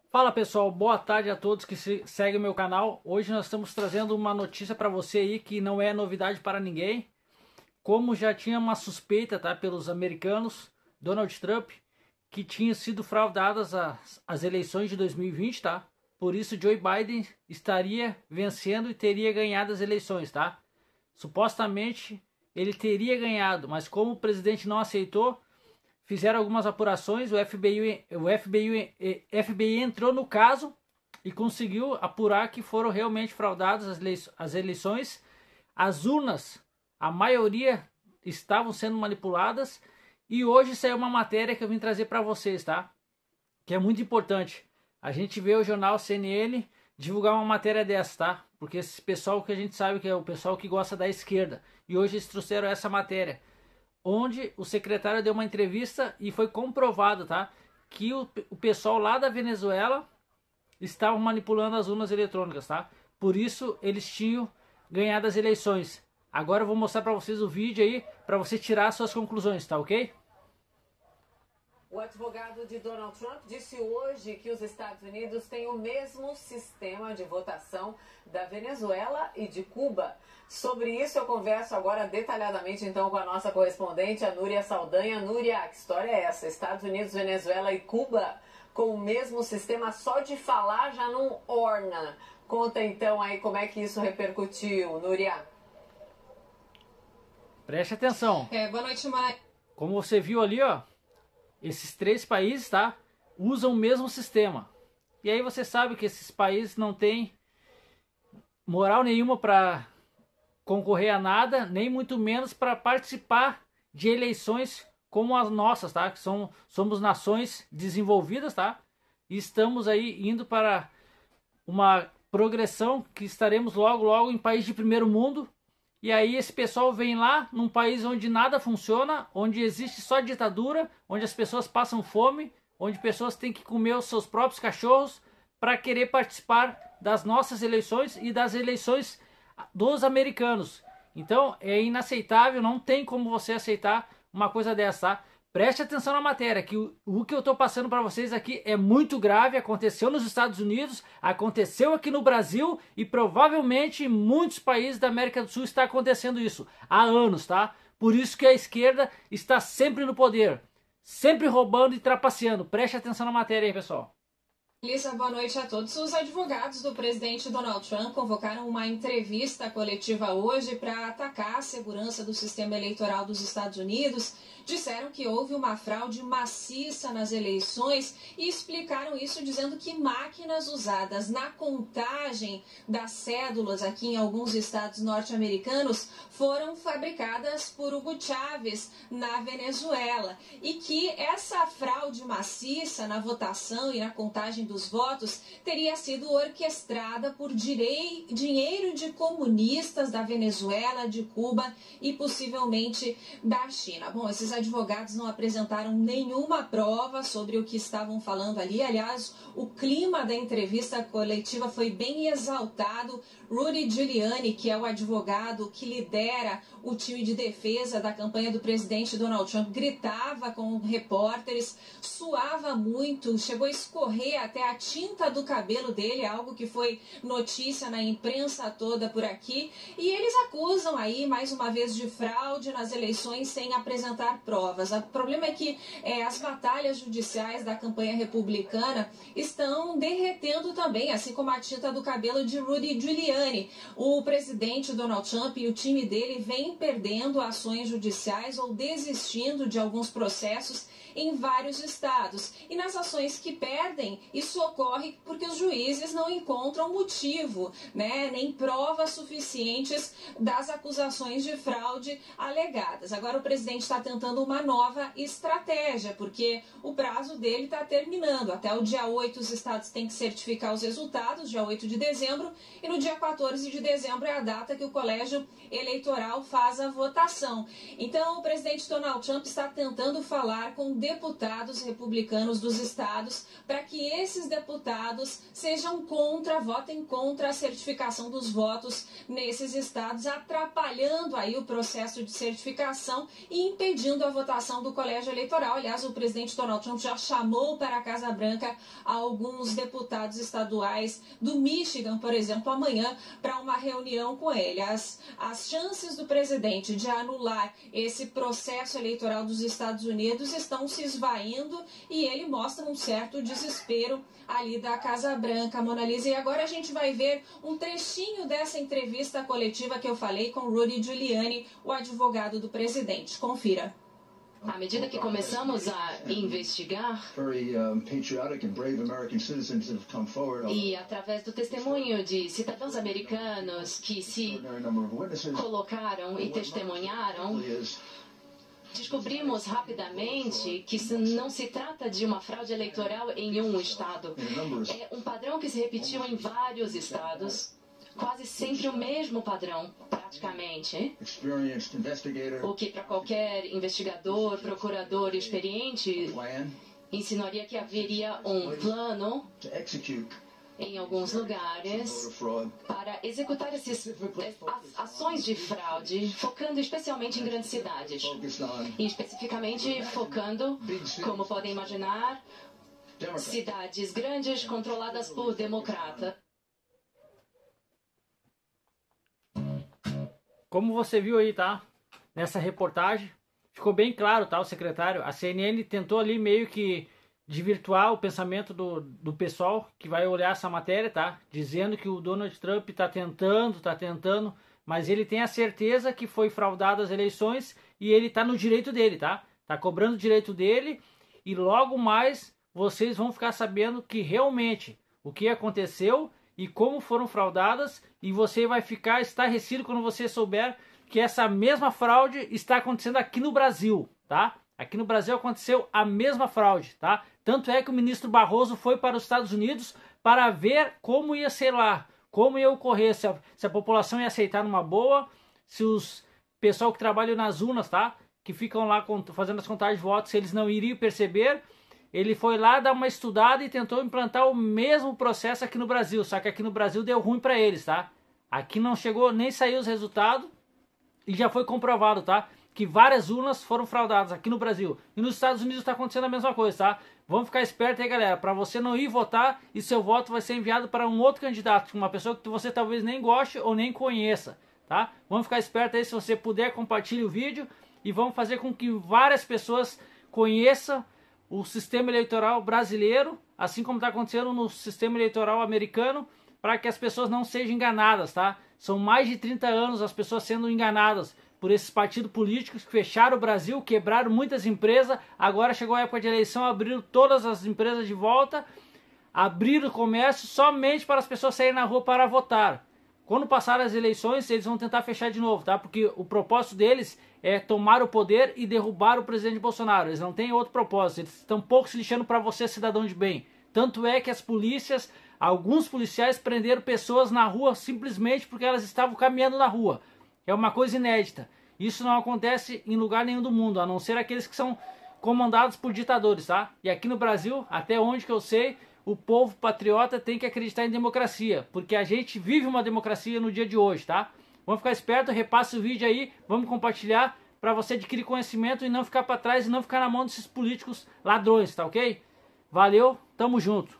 Fala pessoal, boa tarde a todos que seguem o meu canal. Hoje nós estamos trazendo uma notícia para você aí que não é novidade para ninguém. Como já tinha uma suspeita, tá, pelos americanos, Donald Trump, que tinha sido fraudadas as eleições de 2020, tá? Por isso Joe Biden estaria vencendo e teria ganhado as eleições, tá? Supostamente ele teria ganhado, mas como o presidente não aceitou, fizeram algumas apurações, o FBI entrou no caso e conseguiu apurar que foram realmente fraudadas as eleições. As urnas, a maioria estavam sendo manipuladas, e hoje saiu uma matéria que eu vim trazer para vocês, tá? Que é muito importante. A gente vê o jornal CNN divulgar uma matéria dessa, tá? Porque esse pessoal que a gente sabe que é o pessoal que gosta da esquerda, e hoje eles trouxeram essa matéria, onde o secretário deu uma entrevista e foi comprovado, tá, que o pessoal lá da Venezuela estava manipulando as urnas eletrônicas, tá? Por isso eles tinham ganhado as eleições. Agora eu vou mostrar para vocês o vídeo aí para você tirar suas conclusões, tá ok? O advogado de Donald Trump disse hoje que os Estados Unidos têm o mesmo sistema de votação da Venezuela e de Cuba. Sobre isso eu converso agora detalhadamente então com a nossa correspondente, a Núria Saldanha. Núria, que história é essa? Estados Unidos, Venezuela e Cuba com o mesmo sistema, só de falar já não orna. Conta então aí como é que isso repercutiu, Núria. Preste atenção. Boa noite, Maia. Como você viu ali, ó, esses três países, tá, usam o mesmo sistema. E aí você sabe que esses países não têm moral nenhuma para concorrer a nada, nem muito menos para participar de eleições como as nossas, tá? Que somos nações desenvolvidas, tá? E estamos aí indo para uma progressão que estaremos logo em país de primeiro mundo. E aí esse pessoal vem lá num país onde nada funciona, onde existe só ditadura, onde as pessoas passam fome, onde pessoas têm que comer os seus próprios cachorros para querer participar das nossas eleições e das eleições dos americanos. Então é inaceitável, não tem como você aceitar uma coisa dessa, tá? Preste atenção na matéria, que o que eu estou passando para vocês aqui é muito grave, aconteceu nos Estados Unidos, aconteceu aqui no Brasil e provavelmente em muitos países da América do Sul está acontecendo isso há anos, tá? Por isso que a esquerda está sempre no poder, sempre roubando e trapaceando. Preste atenção na matéria aí, pessoal. Lisa, boa noite a todos. Os advogados do presidente Donald Trump convocaram uma entrevista coletiva hoje para atacar a segurança do sistema eleitoral dos Estados Unidos. Disseram que houve uma fraude maciça nas eleições e explicaram isso dizendo que máquinas usadas na contagem das cédulas aqui em alguns estados norte-americanos foram fabricadas por Hugo Chávez na Venezuela, e que essa fraude maciça na votação e na contagem dos votos teria sido orquestrada por dinheiro de comunistas da Venezuela, de Cuba e possivelmente da China. Bom, esses advogados não apresentaram nenhuma prova sobre o que estavam falando ali. Aliás, o clima da entrevista coletiva foi bem exaltado. Rudy Giuliani, que é o advogado que lidera o time de defesa da campanha do presidente Donald Trump, gritava com repórteres, suava muito, chegou a escorrer até a tinta do cabelo dele, algo que foi notícia na imprensa toda por aqui. E eles acusam aí, mais uma vez, de fraude nas eleições sem apresentar provas. O problema é que as batalhas judiciais da campanha republicana estão derretendo também, assim como a tinta do cabelo de Rudy Giuliani. O presidente Donald Trump e o time dele vêm perdendo ações judiciais ou desistindo de alguns processos em vários estados. E nas ações que perdem, isso ocorre porque os juízes não encontram motivo, né, nem provas suficientes das acusações de fraude alegadas. Agora o presidente está tentando uma nova estratégia, porque o prazo dele está terminando. Até o dia 8 os estados têm que certificar os resultados, dia 8 de dezembro, e no dia 14 de dezembro é a data que o colégio eleitoral faz a votação. Então o presidente Donald Trump está tentando falar com deputados republicanos dos estados para que esses deputados votem contra a certificação dos votos nesses estados, atrapalhando aí o processo de certificação e impedindo a votação do colégio eleitoral. Aliás, o presidente Donald Trump já chamou para a Casa Branca alguns deputados estaduais do Michigan, por exemplo, amanhã, para uma reunião com ele. As chances do presidente de anular esse processo eleitoral dos Estados Unidos estão se esvaindo e ele mostra um certo desespero ali da Casa Branca, Mona Lisa. E agora a gente vai ver um trechinho dessa entrevista coletiva que eu falei com Rudy Giuliani, o advogado do presidente. Confira. À medida que começamos a investigar e através do testemunho de cidadãos americanos que se colocaram e testemunharam, descobrimos rapidamente que não se trata de uma fraude eleitoral em um estado. É um padrão que se repetiu em vários estados. Quase sempre o mesmo padrão, praticamente. O que para qualquer investigador, procurador experiente, ensinaria que haveria um plano em alguns lugares para executar essas ações de fraude, focando especialmente em grandes cidades. E especificamente focando, como podem imaginar, cidades grandes controladas por democratas. Como você viu aí, tá? Nessa reportagem, ficou bem claro, tá? O secretário, a CNN tentou ali meio que desvirtuar o pensamento do pessoal que vai olhar essa matéria, tá? Dizendo que o Donald Trump tá tentando, mas ele tem a certeza que foi fraudado as eleições e ele tá no direito dele, tá? Tá cobrando o direito dele e logo mais vocês vão ficar sabendo que realmente o que aconteceu e como foram fraudadas, e você vai ficar estarrecido quando você souber que essa mesma fraude está acontecendo aqui no Brasil, tá? Aqui no Brasil aconteceu a mesma fraude, tá? Tanto é que o ministro Barroso foi para os Estados Unidos para ver como ia ser lá, como ia ocorrer, se a população ia aceitar numa boa, se os pessoal que trabalham nas urnas, tá? Que ficam lá fazendo as contagens de votos, se eles não iriam perceber. Ele foi lá dar uma estudada e tentou implantar o mesmo processo aqui no Brasil. Só que aqui no Brasil deu ruim para eles, tá? Aqui não chegou, nem saiu os resultados. E já foi comprovado, tá? Que várias urnas foram fraudadas aqui no Brasil. E nos Estados Unidos está acontecendo a mesma coisa, tá? Vamos ficar esperto aí, galera. Para você não ir votar e seu voto vai ser enviado para um outro candidato. Uma pessoa que você talvez nem goste ou nem conheça, tá? Vamos ficar esperto aí. Se você puder, compartilhe o vídeo. E vamos fazer com que várias pessoas conheçam o sistema eleitoral brasileiro, assim como está acontecendo no sistema eleitoral americano, para que as pessoas não sejam enganadas, tá? São mais de 30 anos as pessoas sendo enganadas por esses partidos políticos que fecharam o Brasil, quebraram muitas empresas, agora chegou a época de eleição, abriram todas as empresas de volta, abriram o comércio somente para as pessoas saírem na rua para votar. Quando passar as eleições, eles vão tentar fechar de novo, tá? Porque o propósito deles é tomar o poder e derrubar o presidente Bolsonaro. Eles não têm outro propósito. Eles estão pouco se lixando para você, cidadão de bem. Tanto é que as polícias, alguns policiais prenderam pessoas na rua simplesmente porque elas estavam caminhando na rua. É uma coisa inédita. Isso não acontece em lugar nenhum do mundo, a não ser aqueles que são comandados por ditadores, tá? E aqui no Brasil, até onde que eu sei, o povo patriota tem que acreditar em democracia, porque a gente vive uma democracia no dia de hoje, tá? Vamos ficar esperto, repasse o vídeo aí, vamos compartilhar para você adquirir conhecimento e não ficar para trás e não ficar na mão desses políticos ladrões, tá ok? Valeu, tamo junto.